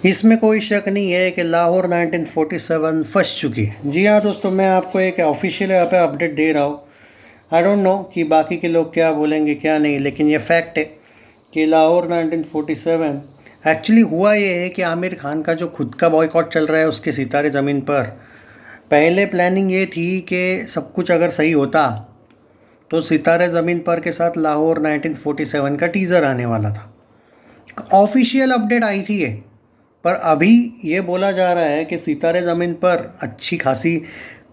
इसमें कोई शक नहीं है कि लाहौर 1947 फंस चुकी है। जी हाँ दोस्तों, मैं आपको एक ऑफिशियल यहाँ पे अपडेट दे रहा हूँ। आई डोंट नो कि बाकी के लोग क्या बोलेंगे क्या नहीं, लेकिन ये फैक्ट है कि लाहौर 1947 एक्चुअली हुआ ये है कि आमिर खान का जो खुद का बॉयकॉट चल रहा है उसके सितारे ज़मीन पर, पहले प्लानिंग ये थी कि सब कुछ अगर सही होता तो सितारे ज़मीन पर के साथ लाहौर 1947 का टीज़र आने वाला था। ऑफिशियल अपडेट आई थी ये, पर अभी ये बोला जा रहा है कि सितारे ज़मीन पर अच्छी खासी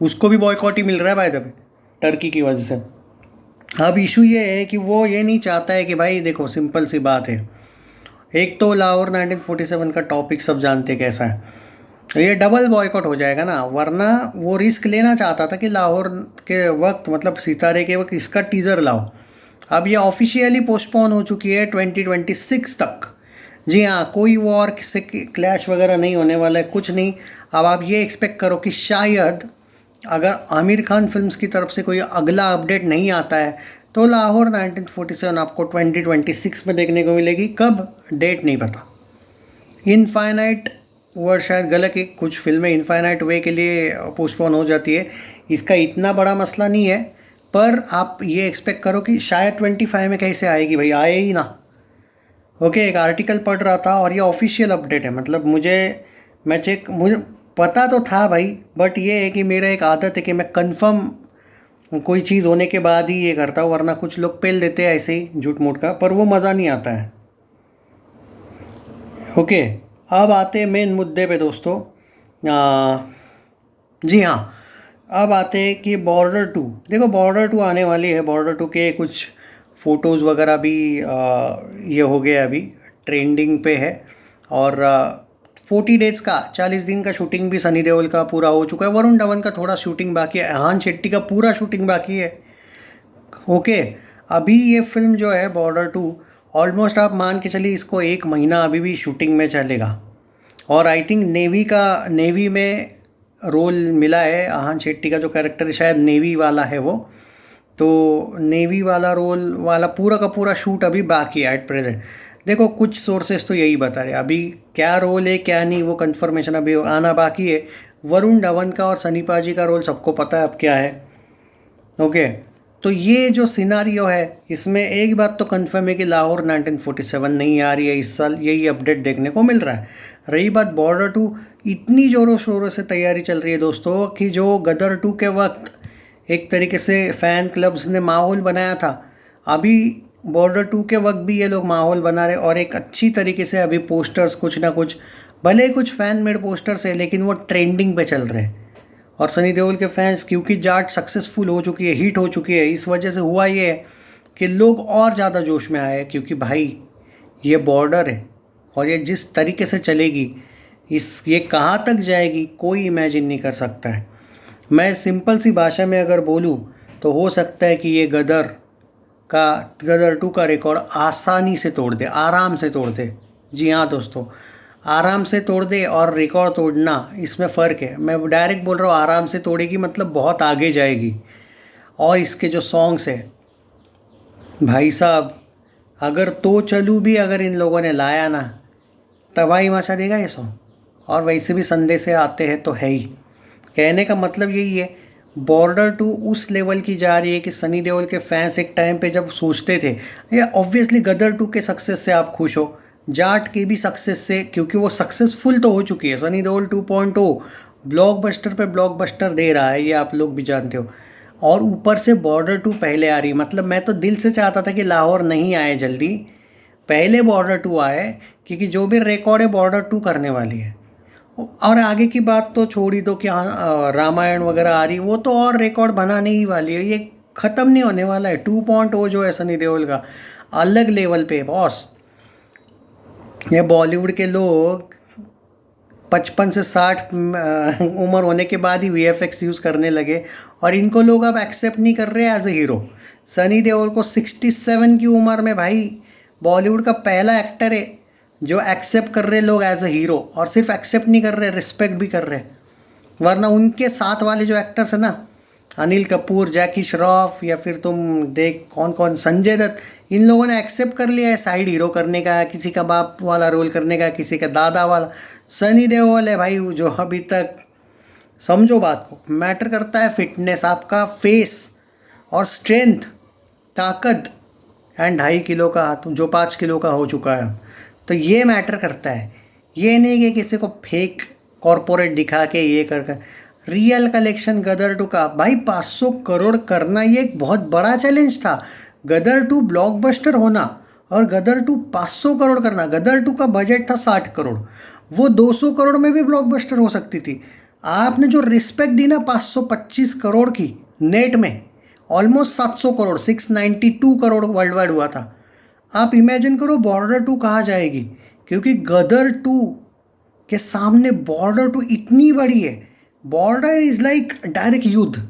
उसको भी बॉयकॉट ही मिल रहा है बाय द वे, टर्की की वजह से। अब इशू ये है कि वो ये नहीं चाहता है कि भाई देखो सिंपल सी बात है, एक तो लाहौर 1947 का टॉपिक सब जानते कैसा है, तो ये डबल बॉयकॉट हो जाएगा ना। वरना वो रिस्क लेना चाहता था कि लाहौर के वक्त मतलब सितारे के वक्त इसका टीज़र लाओ। अब ये ऑफिशियली पोस्टपोन हो चुकी है 2026 तक। जी हाँ, कोई वॉर से क्लैश वगैरह नहीं होने वाला है, कुछ नहीं। अब आप ये एक्सपेक्ट करो कि शायद अगर आमिर खान फिल्म्स की तरफ से कोई अगला अपडेट नहीं आता है तो लाहौर 1947 आपको 2026 में देखने को मिलेगी। कब, डेट नहीं पता। इनफाइनाइट वर्ड शायद गलत है, कुछ फिल्में इनफाइनाइट वे के लिए पोस्टपोन हो जाती है। इसका इतना बड़ा मसला नहीं है, पर आप ये एक्सपेक्ट करो कि शायद 25 में कैसे आएगी, भाई आए ही ना। ओके, एक आर्टिकल पढ़ रहा था और ये ऑफिशियल अपडेट है, मतलब मुझे पता तो था भाई, बट ये है कि मेरा एक आदत है कि मैं कंफर्म कोई चीज़ होने के बाद ही ये करता हूँ, वरना कुछ लोग पेल देते हैं ऐसे ही झूठ मूठ का, पर वो मज़ा नहीं आता है। ओके, अब आते हैं मेन मुद्दे पे दोस्तों। जी हाँ, अब आते हैं कि बॉर्डर टू। देखो बॉर्डर टू आने वाली है, बॉर्डर टू के कुछ फ़ोटोज़ वगैरह भी ये हो गया अभी ट्रेंडिंग पे है। और 40 डेज़ का 40 दिन का शूटिंग भी सनी देओल का पूरा हो चुका है। वरुण धवन का थोड़ा शूटिंग बाकी है, आहान शेट्टी का पूरा शूटिंग बाकी है। ओके, अभी ये फिल्म जो है बॉर्डर टू, ऑलमोस्ट आप मान के चलिए इसको 1 महीना अभी भी शूटिंग में चलेगा। और आई थिंक नेवी में रोल मिला है आहान शेट्टी का, जो कैरेक्टर शायद नेवी वाला है वो, तो नेवी वाला रोल वाला पूरा का पूरा शूट अभी बाकी है एट प्रेजेंट। देखो कुछ सोर्सेस तो यही बता रहे हैं, अभी क्या रोल है क्या नहीं वो कंफर्मेशन अभी आना बाकी है। वरुण धवन का और सनी पाजी का रोल सबको पता है अब क्या है। ओके, तो ये जो सिनारियो है इसमें एक बात तो कंफर्म है कि लाहौर 1947 नहीं आ रही है इस साल, यही अपडेट देखने को मिल रहा है। रही बात बॉर्डर टू, इतनी ज़ोरों शोरों से तैयारी चल रही है दोस्तों कि जो गदर टू के वक्त एक तरीके से फ़ैन क्लब्स ने माहौल बनाया था, अभी बॉर्डर टू के वक्त भी ये लोग माहौल बना रहे, और एक अच्छी तरीके से अभी पोस्टर्स कुछ ना कुछ, भले कुछ फ़ैन मेड पोस्टर्स है लेकिन वो ट्रेंडिंग पे चल रहे हैं। और सनी देओल के फैंस, क्योंकि जाट सक्सेसफुल हो चुकी है, हिट हो चुकी है, इस वजह से हुआ ये है कि लोग और ज़्यादा जोश में आए, क्योंकि भाई ये बॉर्डर है और ये जिस तरीके से चलेगी, ये कहाँ तक जाएगी कोई इमेजिन नहीं कर सकता है। मैं सिंपल सी भाषा में अगर बोलूँ तो हो सकता है कि ये गदर टू का रिकॉर्ड आसानी से तोड़ दे, आराम से तोड़ दे। जी हाँ दोस्तों, आराम से तोड़ दे और रिकॉर्ड तोड़ना, इसमें फ़र्क है। मैं डायरेक्ट बोल रहा हूँ आराम से तोड़ेगी मतलब बहुत आगे जाएगी। और इसके जो सॉन्ग्स है भाई साहब, अगर तो चलूँ भी अगर इन लोगों ने लाया ना, तबाही मचा देगा ये सॉन्ग। और वैसे भी संदेश से आते हैं तो है ही। कहने का मतलब यही है, बॉर्डर टू उस लेवल की जा रही है कि सनी देओल के फैंस एक टाइम पे जब सोचते थे, ये ऑब्वियसली गदर टू के सक्सेस से आप खुश हो, जाट के भी सक्सेस से, क्योंकि वो सक्सेसफुल तो हो चुकी है। सनी देओल 2.0 ब्लॉकबस्टर पे ब्लॉकबस्टर दे रहा है, ये आप लोग भी जानते हो। और ऊपर से बॉर्डर टू पहले आ रही, मतलब मैं तो दिल से चाहता था कि लाहौर नहीं आए जल्दी, पहले बॉर्डर टू आए, क्योंकि जो भी रिकॉर्ड है बॉर्डर टू करने वाली है। और आगे की बात तो छोड़ ही दो कि हाँ रामायण वगैरह आ रही, वो तो और रिकॉर्ड बनाने ही वाली है, ये ख़त्म नहीं होने वाला है। 2.0 जो है सनी देओल का अलग लेवल पे बॉस। ये बॉलीवुड के लोग 55 से 60 उम्र होने के बाद ही VFX यूज़ करने लगे, और इनको लोग अब एक्सेप्ट नहीं कर रहे as a hero. Sunny Deol को 67 की उम्र में भाई बॉलीवुड का पहला एक्टर है जो एक्सेप्ट कर रहे लोग एज ए हीरो, और सिर्फ एक्सेप्ट नहीं कर रहे, रिस्पेक्ट भी कर रहे। वरना उनके साथ वाले जो एक्टर्स हैं ना, अनिल कपूर, जैकी श्रॉफ, या फिर तुम देख कौन कौन, संजय दत्त, इन लोगों ने एक्सेप्ट कर लिया है साइड हीरो करने का, किसी का बाप वाला रोल करने का, किसी का दादा वाला। सनी देओल है भाई जो अभी तक, समझो बात को, मैटर करता है फिटनेस, आपका फेस और स्ट्रेंथ, ताकत, एंड 2.5 किलो का हाथ जो 5 किलो का हो चुका है, तो ये मैटर करता है। ये नहीं कि किसी को फेक कॉरपोरेट दिखा के ये कर रियल कलेक्शन गदर टू का भाई 500 करोड़ करना, ये एक बहुत बड़ा चैलेंज था। गदर टू ब्लॉकबस्टर होना और गदर टू 500 करोड़ करना। गदर टू का बजट था 60 करोड़, वो 200 करोड़ में भी ब्लॉकबस्टर हो सकती थी। आपने जो रिस्पेक्ट दी ना 525 करोड़ की नेट में, almost 700 crore, 692 crore world wide हुआ था। आप इमेजिन करो बॉर्डर टू कहाँ जाएगी, क्योंकि गदर टू के सामने बॉर्डर टू इतनी बड़ी है। बॉर्डर इज़ लाइक डायरेक्ट युद्ध,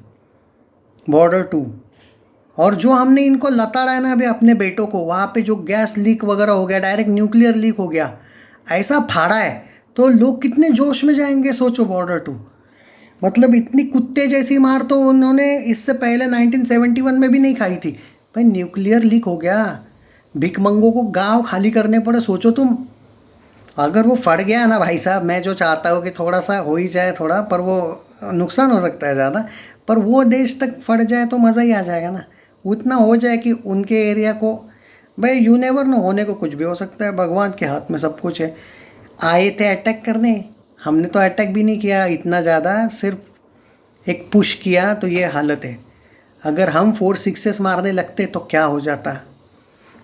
बॉर्डर टू। और जो हमने इनको लताड़ा है ना अभी अपने बेटों को, वहाँ पे जो गैस लीक वगैरह हो गया, डायरेक्ट न्यूक्लियर लीक हो गया, ऐसा फाड़ा है, तो लोग कितने जोश में जाएंगे सोचो। बॉर्डर टू मतलब इतनी कुत्ते जैसी मार तो उन्होंने इससे पहले 1971 में भी नहीं खाई थी भाई। न्यूक्लियर लीक हो गया, भिकमंगों को गांव खाली करने पड़े, सोचो तुम। अगर वो फट गया ना भाई साहब, मैं जो चाहता हूँ कि थोड़ा सा हो ही जाए थोड़ा, पर वो नुकसान हो सकता है ज़्यादा, पर वो देश तक फट जाए तो मज़ा ही आ जाएगा ना। उतना हो जाए कि उनके एरिया को, भाई यू नेवर नो, होने को कुछ भी हो सकता है, भगवान के हाथ में सब कुछ है। आए थे अटैक करने, हमने तो अटैक भी नहीं किया इतना ज़्यादा, सिर्फ एक पुश किया, तो ये हालत है। अगर हम 4 6 मारने लगते तो क्या हो जाता।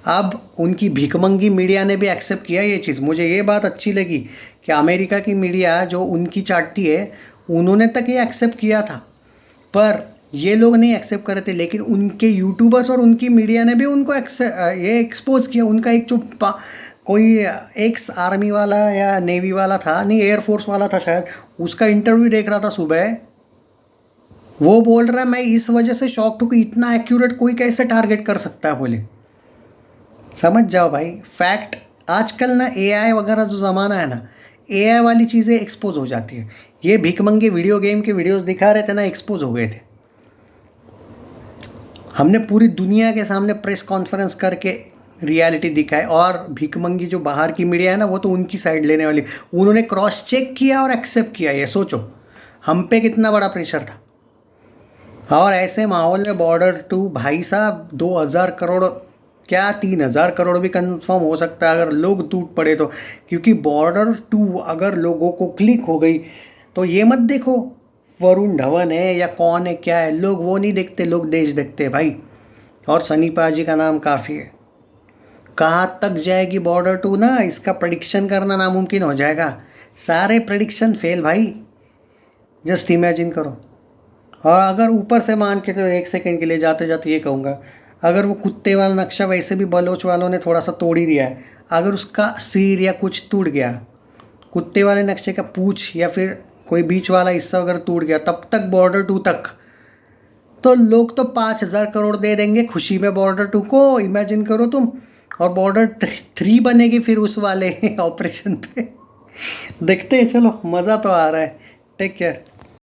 अब उनकी भिखमंगी मीडिया ने भी एक्सेप्ट किया ये चीज़। मुझे ये बात अच्छी लगी कि अमेरिका की मीडिया जो उनकी चाटती है, उन्होंने तक ये एक्सेप्ट किया था, पर ये लोग नहीं एक्सेप्ट कर रहे थे। लेकिन उनके यूट्यूबर्स और उनकी मीडिया ने भी उनको ये एक्सपोज किया। उनका एक जो कोई एक्स आर्मी वाला या नेवी वाला था, नहीं एयरफोर्स वाला था शायद, उसका इंटरव्यू देख रहा था सुबह, वो बोल रहा है मैं इस वजह से शॉक्ड हूँ कि इतना एक्यूरेट कोई कैसे टारगेट कर सकता है बोले। समझ जाओ भाई फैक्ट। आजकल ना एआई वगैरह जो ज़माना है ना, एआई वाली चीज़ें एक्सपोज हो जाती है। ये भिखमंगे वीडियो गेम के वीडियोस दिखा रहे थे ना, एक्सपोज हो गए थे। हमने पूरी दुनिया के सामने प्रेस कॉन्फ्रेंस करके रियलिटी दिखाई, और भिखमंगी जो बाहर की मीडिया है ना, वो तो उनकी साइड लेने वाली। उन्होंने क्रॉस चेक किया और एक्सेप्ट किया। ये सोचो हम पे कितना बड़ा प्रेशर था। और ऐसे माहौल में बॉर्डर टू भाई साहब 2000 करोड़ क्या 3000 करोड़ भी कंफर्म हो सकता है अगर लोग टूट पड़े तो। क्योंकि बॉर्डर टू अगर लोगों को क्लिक हो गई तो ये मत देखो वरुण धवन है या कौन है क्या है, लोग वो नहीं देखते, लोग देश देखते हैं भाई। और सनी पाजी का नाम काफ़ी है। कहाँ तक जाएगी बॉर्डर टू ना, इसका प्रेडिक्शन करना नामुमकिन हो जाएगा। सारे प्रेडिक्शन फेल भाई, जस्ट इमेजिन करो। और अगर ऊपर से मान के तो 1 सेकंड के लिए जाते जाते ये कहूँगा, अगर वो कुत्ते वाला नक्शा वैसे भी बलोच वालों ने थोड़ा सा तोड़ ही दिया है, अगर उसका सिर या कुछ टूट गया, कुत्ते वाले नक्शे का पूछ या फिर कोई बीच वाला हिस्सा अगर टूट गया, तब तक बॉर्डर टू तक तो लोग तो 5000 करोड़ दे देंगे खुशी में बॉर्डर टू को, इमेजिन करो तुम। और बॉर्डर 3 बनेगी फिर उस वाले ऑपरेशन पे। देखते हैं, चलो मज़ा तो आ रहा है। Take care.